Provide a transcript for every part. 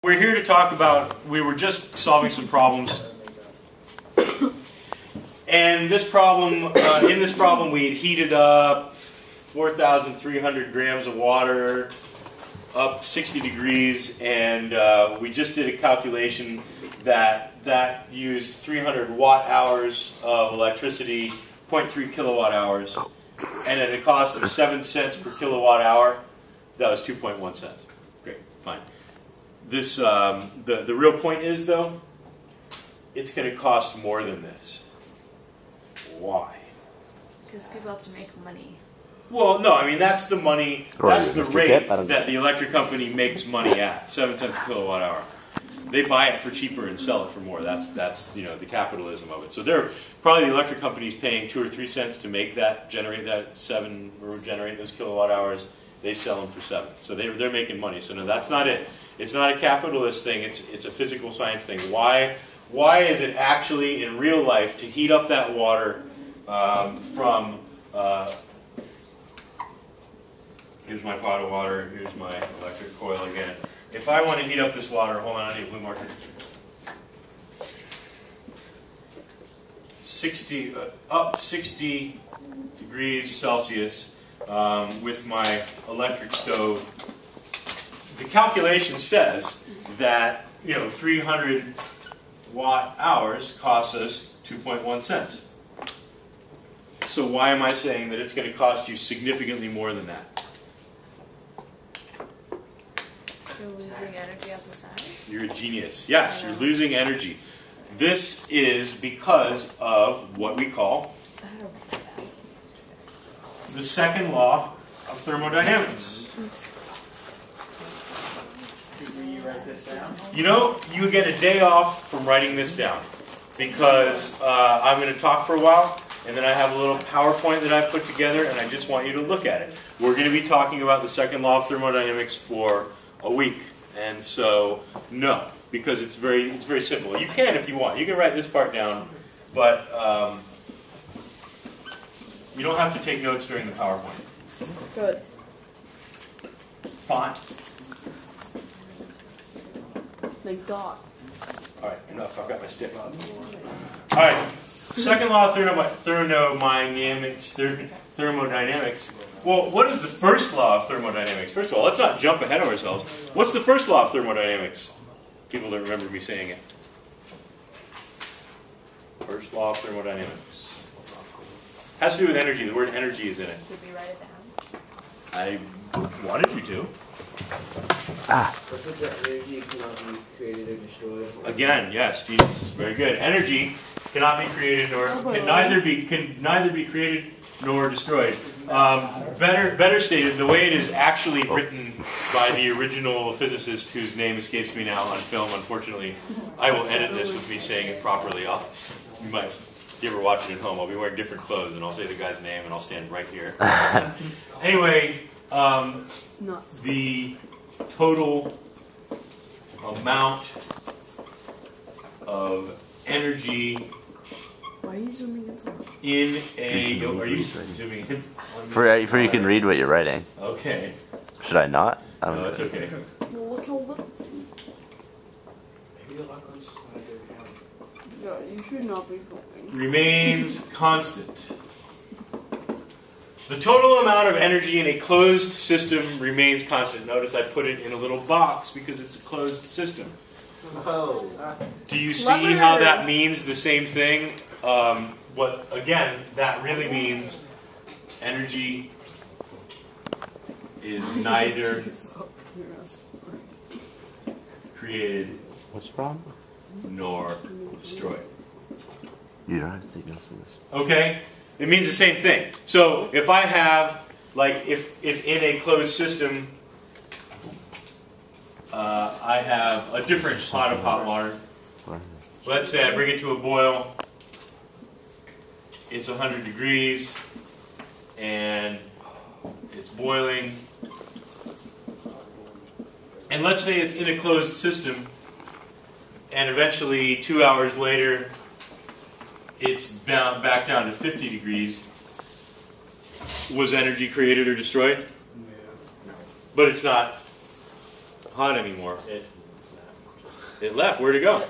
We're here to talk about, we were just solving some problems, and this problem, in this problem we had heated up 4,300 grams of water up 60 degrees, and we just did a calculation that used 300 watt hours of electricity, 0.3 kilowatt hours, and at a cost of 7 cents per kilowatt hour. That was 2.1 cents. Great, fine. This, the real point is, though, it's going to cost more than this. Why? Because people have to make money. Well, no, I mean, that's the money, that's the rate that the electric company makes money at, 7 cents a kilowatt hour. They buy it for cheaper and sell it for more. That's you know, the capitalism of it. So they're probably, the electric company's paying 2 or 3 cents to make that, generate that 7, or generate those kilowatt hours. They sell them for 7. So they're making money. So no, that's not it. It's not a capitalist thing. It's a physical science thing. Why is it actually in real life to heat up that water from here's my pot of water, here's my electric coil again. If I want to heat up this water, hold on, I need a blue marker. 60 up 60 degrees Celsius with my electric stove. The calculation says that 300 watt hours costs us 2.1 cents. So why am I saying that it's going to cost you significantly more than that? You're losing energy on the side? You're a genius. Yes, you're losing energy. This is because of what we call the second law of thermodynamics. You write this down? You get a day off from writing this down because I'm going to talk for a while, and then I have a little PowerPoint that I've put together, and I just want you to look at it. We're going to be talking about the second law of thermodynamics for a week, and so no, because it's very simple. You can if you want. You can write this part down, but you don't have to take notes during the PowerPoint. Good. Fine. Thank God. Alright, enough. I've got my stick on. Alright, second law of thermodynamics. Well, what is the first law of thermodynamics? First of all, let's not jump ahead of ourselves. What's the first law of thermodynamics? People don't remember me saying it. First law of thermodynamics. Has to do with energy. The word energy is in it. Did we write it down? I wanted you to. What's it that energy cannot be created or destroyed? Again, yes, genius. Very good. Energy cannot be created nor can neither be created nor destroyed. Better stated, the way it is actually written by the original physicist, whose name escapes me now on film, unfortunately. I will edit this with me saying it properly. You might, if you ever watch it at home, I'll be wearing different clothes, and I'll say the guy's name, and I'll stand right here. Anyway, the total amount of energy Why are you zooming in so much? in a... Are you zooming in? For you can read what you're writing. Okay. Should I not? I don't No, know. it's okay. Well, look how little. No, you should not be going. Remains constant. The total amount of energy in a closed system remains constant. Notice I put it in a little box because it's a closed system. Oh. Do you see how that means the same thing? Again, that really means energy is neither created What's the problem? nor destroyed. You don't have to take notes on this. Okay? It means the same thing. So if I have, like, if in a closed system, I have a different pot of hot water. Let's say I bring it to a boil. It's 100 degrees, and it's boiling. And let's say it's in a closed system, and eventually 2 hours later, it's back down to 50 degrees. Was energy created or destroyed? Yeah. But it's not hot anymore. It left. Where'd it go?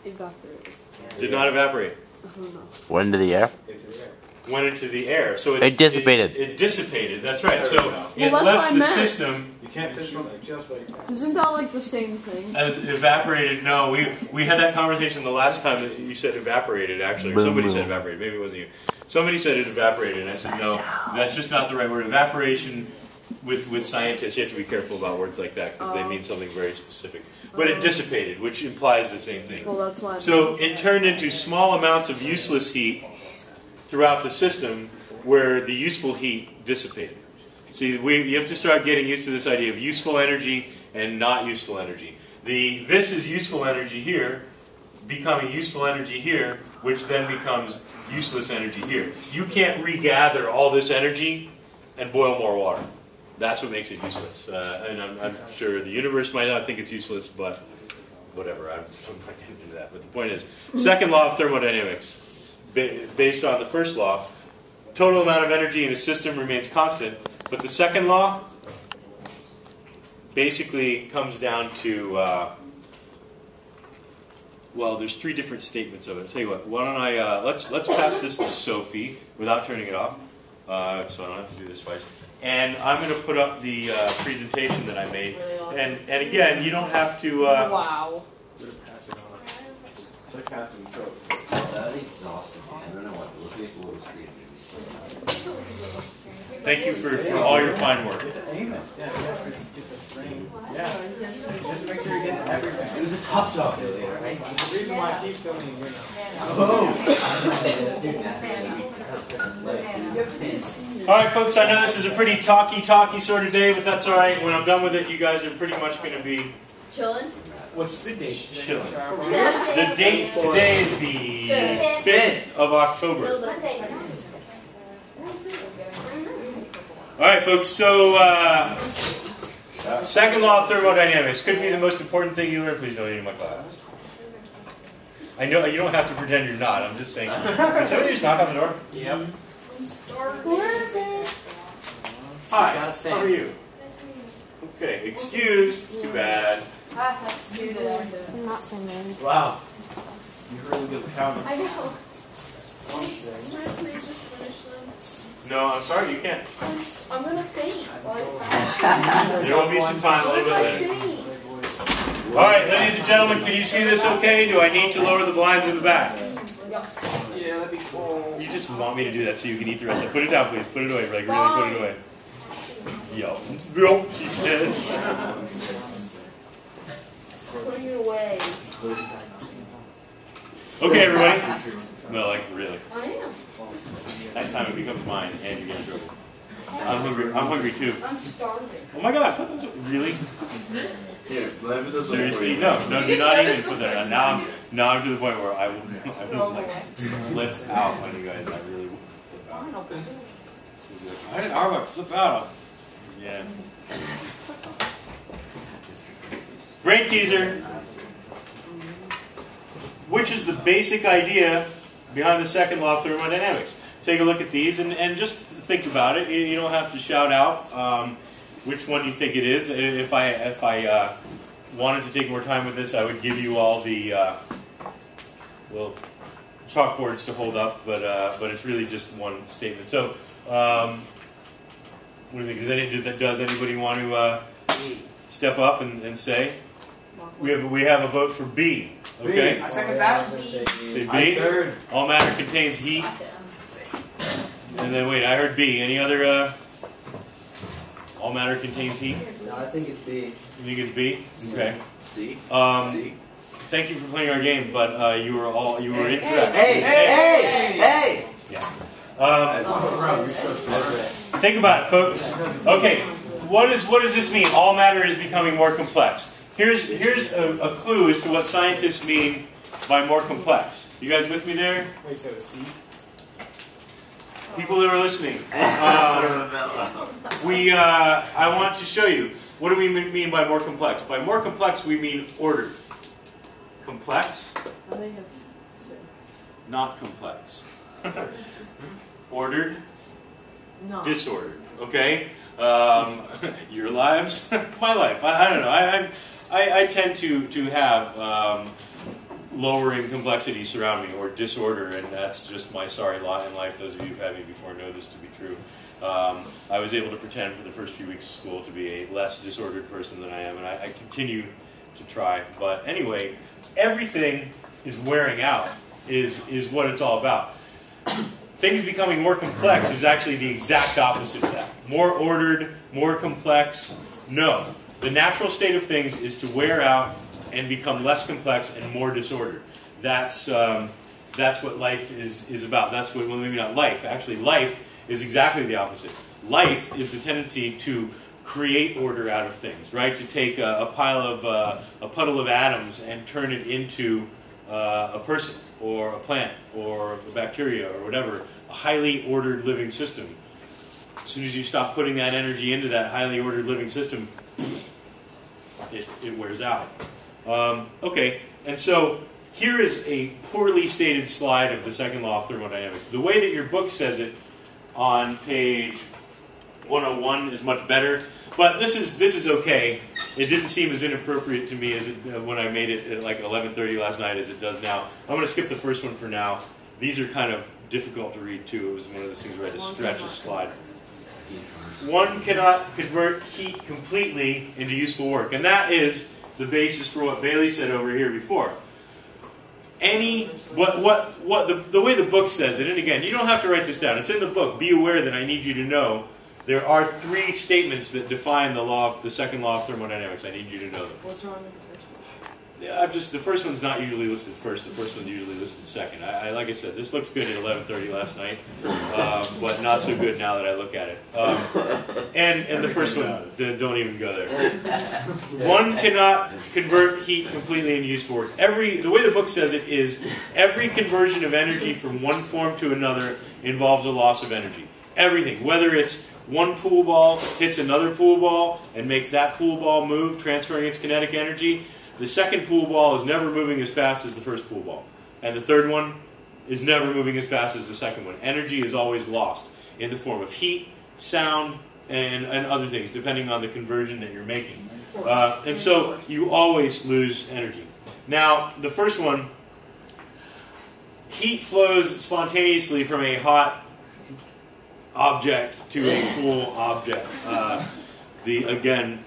Evaporated. Did not evaporate. I don't know. Went into the air? Into the air. Went into the air. So It dissipated. It dissipated. That's right. So it that's what left I the meant. system. You can't fish one like just right now. Isn't that like the same thing? Evaporated. No, we had that conversation the last time that you said evaporated. Actually, or Boom, somebody boom. said evaporated. Maybe it wasn't you. Somebody said it evaporated, and I said no. That's just not the right word. Evaporation. With scientists, you have to be careful about words like that because they mean something very specific. But it dissipated, which implies the same thing. Well, that's why. So it turned into small amounts of useless heat throughout the system where the useful heat dissipated. See, you have to start getting used to this idea of useful energy and not useful energy. This is useful energy here, becoming useful energy here, which then becomes useless energy here. You can't regather all this energy and boil more water. That's what makes it useless. And I'm sure the universe might not think it's useless, but whatever. I'm not getting into that. But the point is, second law of thermodynamics, based on the first law, total amount of energy in a system remains constant. But the second law basically comes down to, well, there's three different statements of it. I'll tell you what. Why don't I let's pass this to Sophie without turning it off, so I don't have to do this twice. And I'm going to put up the presentation that I made. And again, you don't have to... Wow. Pass it on. It's like passing the trophy. That's exhausting, man. I don't know what. Looking at the little screen. Thank you for all your fine work. Aim it. Yeah, just get the frame. Yeah. Just make sure you get everything. It was a tough job earlier, right? The reason why I keep filming you now. Alright folks, I know this is a pretty talky sort of day, but that's alright. When I'm done with it, you guys are pretty much going to be Chilling? What's the date? chilling. The date today is the 5th of October. Alright folks, so second law of thermodynamics could be the most important thing you learn. Please don't eat in my class. I know you don't have to pretend you're not. I'm just saying. Can somebody just knock on the door? Yep. Hi, how are you? Okay, excused. Too bad. That's stupid. I'm not singing. Wow. You really good counting. I know. Please just finish them. No, I'm sorry, you can't. I'm gonna faint. There will be some time a little bit later. Alright, ladies and gentlemen, can you see this okay? Do I need to lower the blinds in the back? Yeah, that'd be cool. You just want me to do that so you can eat the rest of it. Put it down, please. Put it away. Like, really put it away. Yo, she says. Putting it away. Okay, everybody. No, like, really. I am. Next time it becomes mine and you get in trouble. I'm hungry too. I'm starving. Oh my god, I thought those were really? Here, whatever the Seriously? No, do not even put that on. Now I'm to the point where I will like flip out on you guys. I really will flip out. I didn't about flip out. Yeah. Brain teaser. Which is the basic idea behind the second law of thermodynamics? Take a look at these and just think about it. You don't have to shout out which one you think it is. If I wanted to take more time with this, I would give you all the well chalkboards to hold up, but it's really just one statement. So, what do you think? Does anybody want to step up and say? We have a vote for B. Okay. I second that. Say B. All matter contains heat. And then wait, I heard B. Any other? All matter contains heat. No, I think it's B. You think it's B? Okay. C. C. Thank you for playing our game, but you were incorrect. Hey! Yeah. Think about it, folks. Okay. What does this mean? All matter is becoming more complex. Here's a clue as to what scientists mean by more complex. You guys with me there? Wait, so it's C? People that are listening. I want to show you. What do we mean by more complex? By more complex, we mean ordered. Complex, I think it's C. not complex. Ordered, No. disordered. Okay? Your lives, my life. I don't know. I tend to have lowering complexity surround me, or disorder, and that's just my sorry lot in life. Those of you who've had me before know this to be true. I was able to pretend for the first few weeks of school to be a less disordered person than I am, and I continue to try. But anyway, everything is wearing out, is what it's all about. Things becoming more complex is actually the exact opposite of that. More ordered, more complex, no. The natural state of things is to wear out and become less complex and more disordered. That's what life is about. That's what, well, maybe not life. Actually, life is exactly the opposite. Life is the tendency to create order out of things, right? To take a puddle of atoms and turn it into a person, or a plant, or a bacteria, or whatever, a highly ordered living system. As soon as you stop putting that energy into that highly ordered living system, it wears out. Okay, and so here is a poorly stated slide of the second law of thermodynamics. The way that your book says it on page 101 is much better, but this is okay. It didn't seem as inappropriate to me as it, when I made it at like 11:30 last night as it does now. I'm going to skip the first one for now. These are kind of difficult to read too. It was one of those things where I had to stretch a slide. One cannot convert heat completely into useful work, and that is the basis for what Bailey said over here before. The way the book says it, and again, you don't have to write this down. It's in the book. Be aware that I need you to know there are 3 statements that define the second law of thermodynamics. I need you to know them. What's wrong with the first one? Yeah, the first one's not usually listed first. The first one's usually listed second. Like I said, this looked good at 11:30 last night, but not so good now that I look at it. And the first one, don't even go there. One cannot convert heat completely into useful work. The way the book says it is, every conversion of energy from one form to another involves a loss of energy. Everything, whether it's one pool ball hits another pool ball and makes that pool ball move, transferring its kinetic energy. The second pool ball is never moving as fast as the first pool ball. And the third one is never moving as fast as the second one. Energy is always lost in the form of heat, sound, and other things, depending on the conversion that you're making. And so you always lose energy. Now, the first one, heat flows spontaneously from a hot object to a cool object. Again,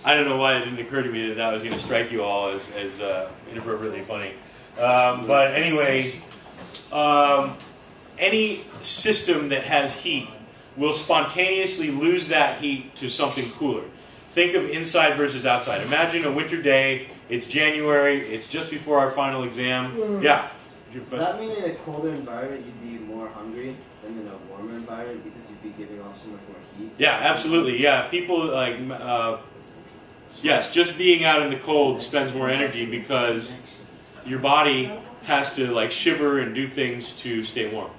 I don't know why it didn't occur to me that was going to strike you all as inappropriately funny. But anyway, any system that has heat will spontaneously lose that heat to something cooler. Think of inside versus outside. Imagine a winter day, it's January, it's just before our final exam. Yeah? Does that mean in a colder environment you'd be more hungry than in a warmer environment because you'd be giving off so much more heat? Yeah, absolutely. Yeah, people like... yes, just being out in the cold spends more energy because your body has to like shiver and do things to stay warm.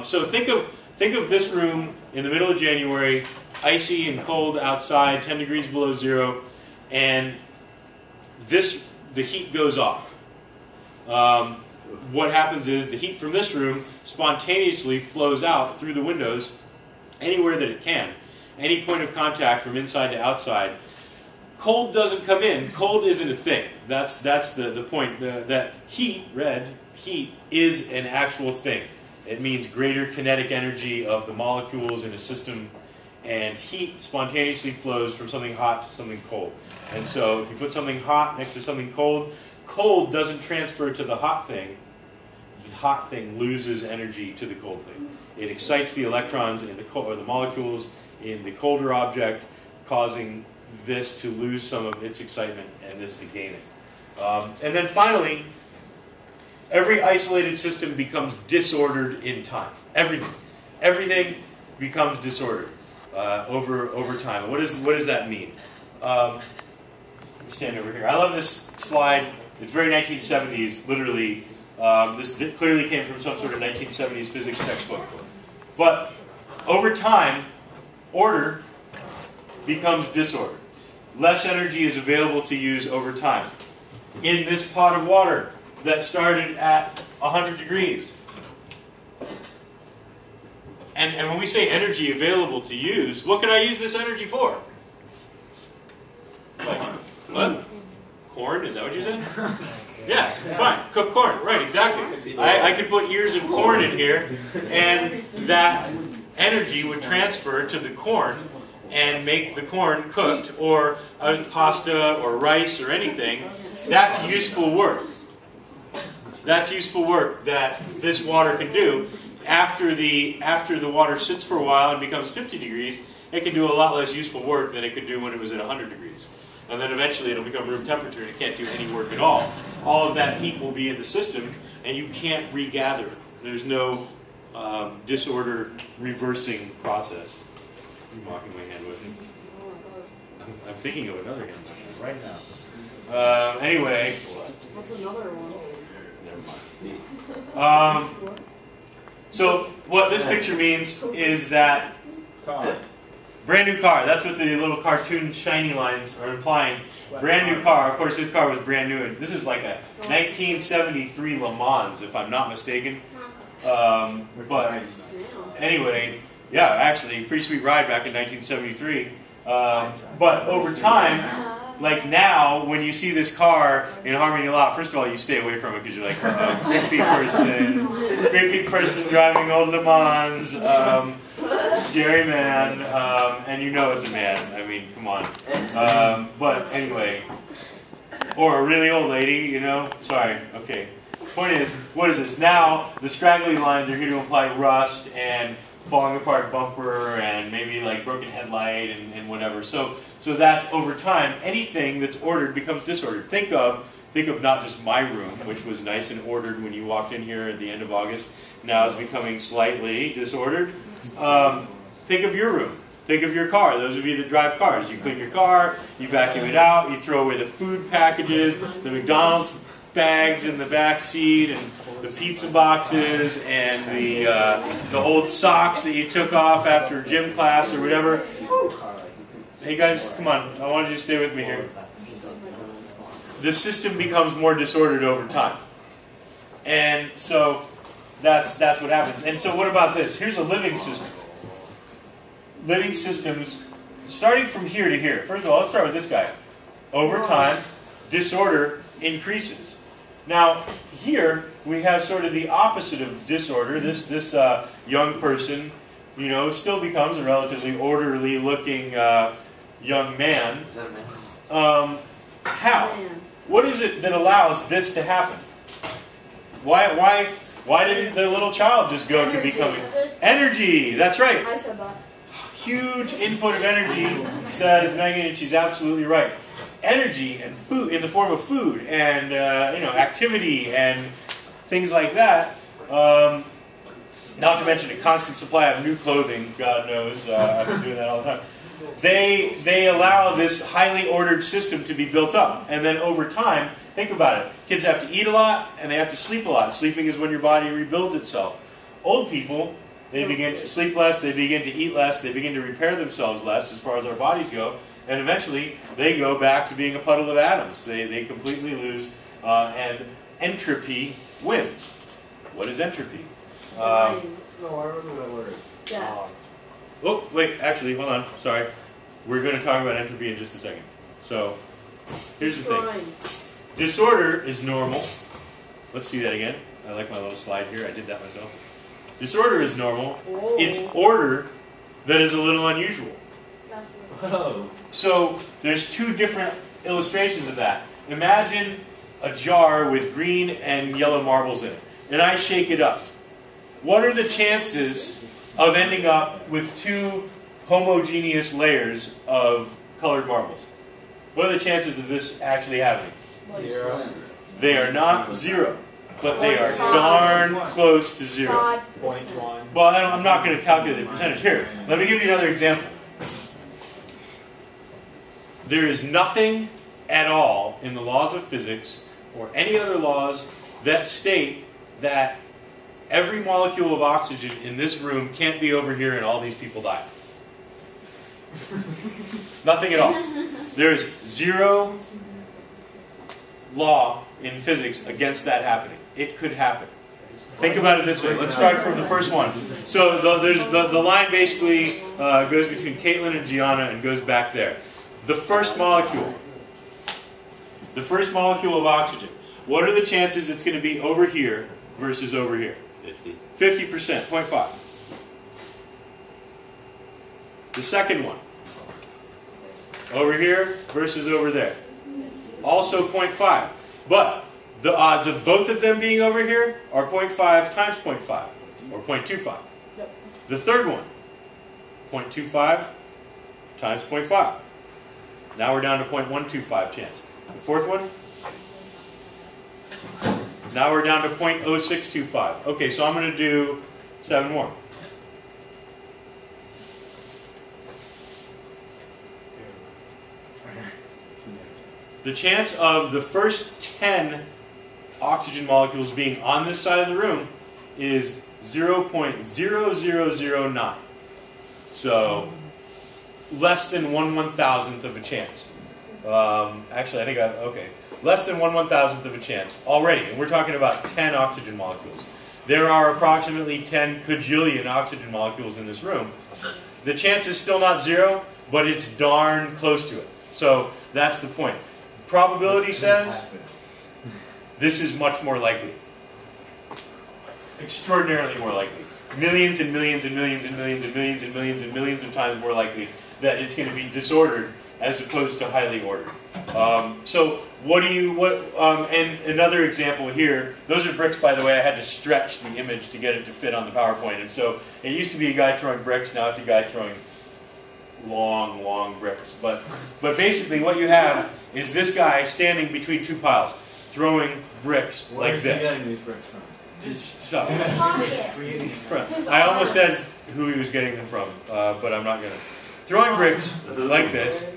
So think of this room in the middle of January, icy and cold outside, 10 degrees below zero, and the heat goes off. What happens is the heat from this room spontaneously flows out through the windows anywhere that it can. Any point of contact from inside to outside. Cold doesn't come in. Cold isn't a thing. That's the point. That heat, red, heat, is an actual thing. It means greater kinetic energy of the molecules in a system, and heat spontaneously flows from something hot to something cold. And so if you put something hot next to something cold, cold doesn't transfer to the hot thing. The hot thing loses energy to the cold thing. It excites the electrons in or the molecules in the colder object, causing this to lose some of its excitement and this to gain it. And then finally, every isolated system becomes disordered in time. Everything becomes disordered over time. What does that mean? Let me stand over here. I love this slide. It's very 1970s, literally. This clearly came from some sort of 1970s physics textbook. But over time, order becomes disorder. Less energy is available to use over time. In this pot of water that started at 100 degrees. And when we say energy available to use, what could I use this energy for? Like, What? Corn? Is that what you said? Yes, fine. Cook corn. Right, exactly. I could put ears of corn in here, and that energy would transfer to the corn and make the corn cooked, or pasta or rice or anything. That's useful work. That's useful work that this water can do. After the water sits for a while and becomes 50 degrees, it can do a lot less useful work than it could do when it was at 100 degrees. And then eventually it'll become room temperature and it can't do any work at all. All of that heat will be in the system and you can't regather. There's no disorder reversing process. I'm walking my hand with it. I'm thinking of another hand right now. Anyway. What's another one? Never mind. So what this picture means is that brand new car. That's what the little cartoon shiny lines are implying. Brand new car. Of course, this car was brand new. This is like a 1973 Le Mans, if I'm not mistaken. But anyway, yeah, actually, pretty sweet ride back in 1973. But over time, like now, when you see this car in Harmony Lot, first of all, you stay away from it because you're like, great big person driving old Le Mans, scary man, and you know it's a man. I mean, come on. But anyway, or a really old lady, you know. Sorry. Okay. Point is, what is this? Now the straggly lines are here to imply rust and falling apart bumper and maybe like broken headlight and whatever. So that's over time. Anything that's ordered becomes disordered. Think of not just my room, which was nice and ordered when you walked in here at the end of August. Now it's becoming slightly disordered. Think of your room. Think of your car. Those of you that drive cars. You clean your car, you vacuum it out, you throw away the food packages, the McDonald's bags in the back seat, and the pizza boxes, and the old socks that you took off after gym class or whatever. Hey guys, come on. I want you to stay with me here. The system becomes more disordered over time. And so that's what happens. And so what about this? Here's a living system. Living systems, starting from here to here. First of all, let's start with this guy. Over time, disorder increases. Now, here we have sort of the opposite of disorder. This young person, you know, still becomes a relatively orderly-looking young man. How? What is it that allows this to happen? Why didn't the little child just go to becoming energy? That's right. I said that. Huge input of energy, says Megan, and she's absolutely right. Energy and food in the form of food and you know, activity and things like that. Not to mention a constant supply of new clothing. God knows, I've been doing that all the time. They allow this highly ordered system to be built up, and then over time, think about it. Kids have to eat a lot and they have to sleep a lot. Sleeping is when your body rebuilds itself. Old people, they begin to sleep less, they begin to eat less, they begin to repair themselves less as far as our bodies go. And eventually, they go back to being a puddle of atoms. They completely lose, and entropy wins. What is entropy? No, I remember that word. Yeah. Oh, wait, actually, hold on. Sorry. We're going to talk about entropy in just a second. So, here's the thing. Disorder is normal. Let's see that again. I like my little slide here. I did that myself. Disorder is normal. Whoa. It's order that is a little unusual. Whoa. So there's two different illustrations of that. Imagine a jar with green and yellow marbles in it, and I shake it up. What are the chances of ending up with two homogeneous layers of colored marbles? What are the chances of this actually happening? 0. They are not 0, but they are darn close to 0. 0.1. But I'm not going to calculate the percentage. Here, let me give you another example. There is nothing at all in the laws of physics or any other laws that state that every molecule of oxygen in this room can't be over here and all these people die. Nothing at all. There is 0 law in physics against that happening. It could happen. Think about it this way. Let's start from the first one. So the line basically goes between Caitlin and Gianna and goes back there. The first molecule, the first molecule of oxygen. What are the chances it's going to be over here versus over here? 50. 50%, 0.5. The second one, over here versus over there, also 0.5. But the odds of both of them being over here are 0.5 times 0.5, or 0.25. Yep. The third one, 0.25 times 0.5. Now we're down to 0.125 chance. The fourth one, now we're down to 0.0625. Okay, so I'm going to do 7 more. The chance of the first 10 oxygen molecules being on this side of the room is 0.0009. So less than 1/1000th of a chance. Actually, I think okay. Less than 1/1000th of a chance already. And we're talking about 10 oxygen molecules. There are approximately 10 cajillion oxygen molecules in this room. The chance is still not 0, but it's darn close to it. So that's the point. Probability says this is much more likely. Extraordinarily more likely. Millions and millions and millions and millions and millions and millions and millions of times more likely that it's going to be disordered as opposed to highly ordered. So and another example here, those are bricks, by the way. I had to stretch the image to get it to fit on the PowerPoint. And so it used to be a guy throwing bricks, now it's a guy throwing long, long bricks. But basically what you have is this guy standing between two piles, throwing bricks like this. Where's he getting these bricks from? I almost said who he was getting them from, but I'm not going to. Throwing bricks like this.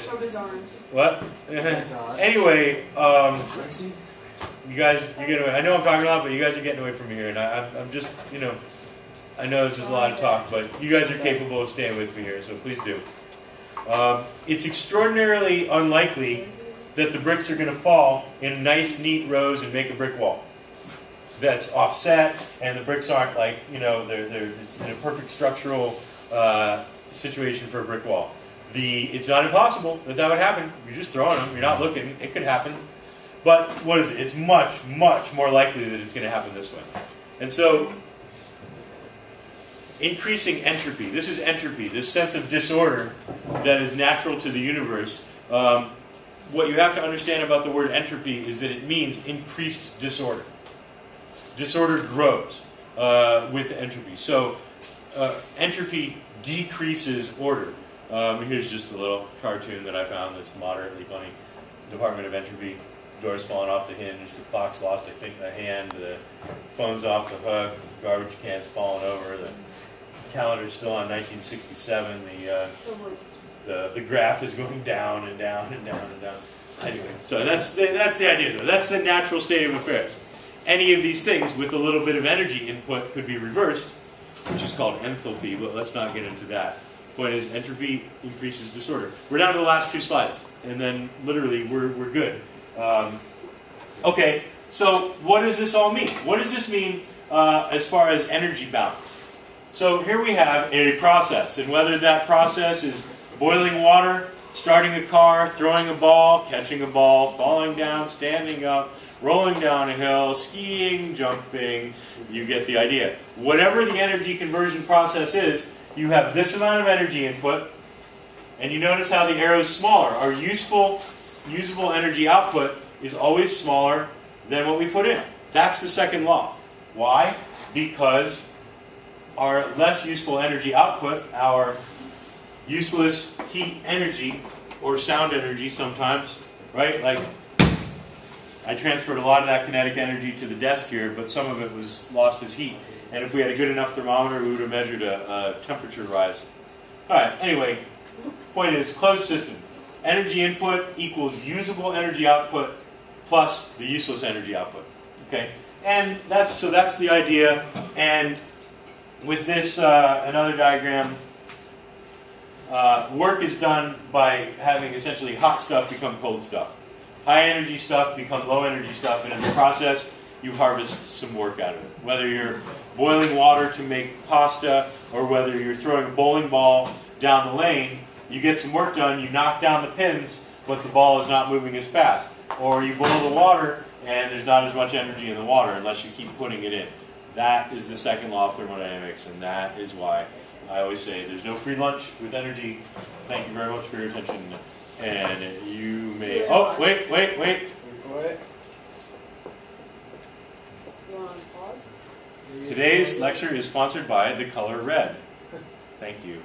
From his arms. What? Anyway, you guys, you're getting away. I know I'm talking a lot, but you guys are getting away from me here, and I'm just, I know this is a lot of talk, but you guys are capable of staying with me here, so please do. It's extraordinarily unlikely that the bricks are going to fall in nice, neat rows and make a brick wall that's offset, and the bricks aren't like, it's in a perfect structural situation for a brick wall. It's not impossible that would happen. You're just throwing them. You're not looking. It could happen. But what is it? It's much, much more likely that it's going to happen this way. And so, increasing entropy. This is entropy, this sense of disorder that is natural to the universe. What you have to understand about the word entropy is that it means increased disorder. Disorder grows with entropy. So, entropy decreases order. Here's just a little cartoon that I found that's moderately funny. Department of Entropy, door's falling off the hinge, the clock's lost a hand, the phone's off the hook, the garbage can's falling over, the calendar's still on 1967, the graph is going down and down and down and down. Anyway, so that's the idea though. That's the natural state of affairs. Any of these things with a little bit of energy input could be reversed, which is called enthalpy, but let's not get into that. Point is, entropy increases disorder. We're down to the last 2 slides, and then literally we're good. Okay, so what does this all mean? What does this mean as far as energy balance? So here we have a process, and whether that process is boiling water, starting a car, throwing a ball, catching a ball, falling down, standing up, rolling down a hill, skiing, jumping, you get the idea. Whatever the energy conversion process is, you have this amount of energy input, and you notice how the arrow is smaller. Our usable energy output is always smaller than what we put in. That's the second law. Why? Because our less useful energy output, our useless heat energy, or sound energy sometimes, right? Like, I transferred a lot of that kinetic energy to the desk here, but some of it was lost as heat. And if we had a good enough thermometer, we would have measured a temperature rise. Alright, anyway, point is, closed system. Energy input equals usable energy output plus the useless energy output. Okay? And that's the idea. And with this, another diagram, work is done by having essentially hot stuff become cold stuff. High energy stuff become low energy stuff, and in the process, you harvest some work out of it. Whether you're boiling water to make pasta, or whether you're throwing a bowling ball down the lane, you get some work done, you knock down the pins, but the ball is not moving as fast. Or you boil the water and there's not as much energy in the water unless you keep putting it in. That is the second law of thermodynamics, and that is why I always say there's no free lunch with energy. Thank you very much for your attention. And you may... Oh, wait. What? You want to pause? Today's lecture is sponsored by the color red. Thank you.